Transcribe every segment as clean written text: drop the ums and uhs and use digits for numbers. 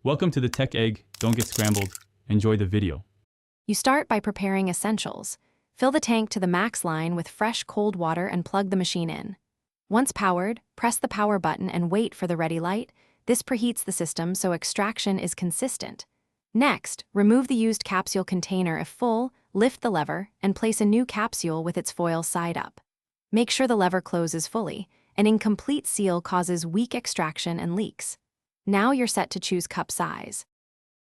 Welcome to the Tech Egg. Don't get scrambled. Enjoy the video. You start by preparing essentials. Fill the tank to the max line with fresh cold water and plug the machine in. Once powered, press the power button and wait for the ready light. This preheats the system so extraction is consistent. Next, remove the used capsule container if full, lift the lever, and place a new capsule with its foil side up. Make sure the lever closes fully. An incomplete seal causes weak extraction and leaks. Now you're set to choose cup size.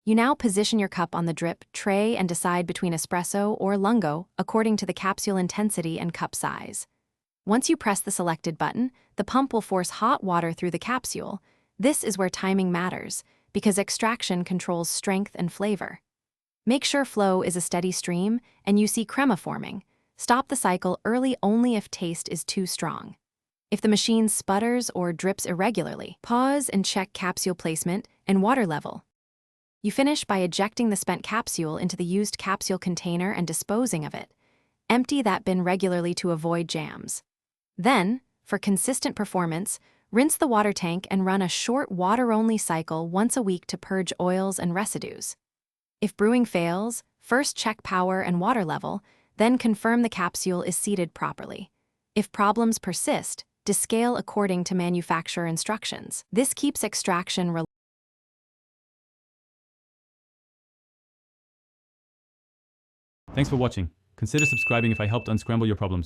You now position your cup on the drip tray and decide between espresso or lungo according to the capsule intensity and cup size. Once you press the selected button, the pump will force hot water through the capsule. This is where timing matters, because extraction controls strength and flavor. Make sure flow is a steady stream and you see crema forming. Stop the cycle early only if taste is too strong. If the machine sputters or drips irregularly, pause and check capsule placement and water level. You finish by ejecting the spent capsule into the used capsule container and disposing of it. Empty that bin regularly to avoid jams. Then, for consistent performance, rinse the water tank and run a short water-only cycle once a week to purge oils and residues. If brewing fails, first check power and water level, then confirm the capsule is seated properly. If problems persist, descale according to manufacturer instructions. This keeps extraction reliable. Thanks for watching. Consider subscribing if I helped unscramble your problems.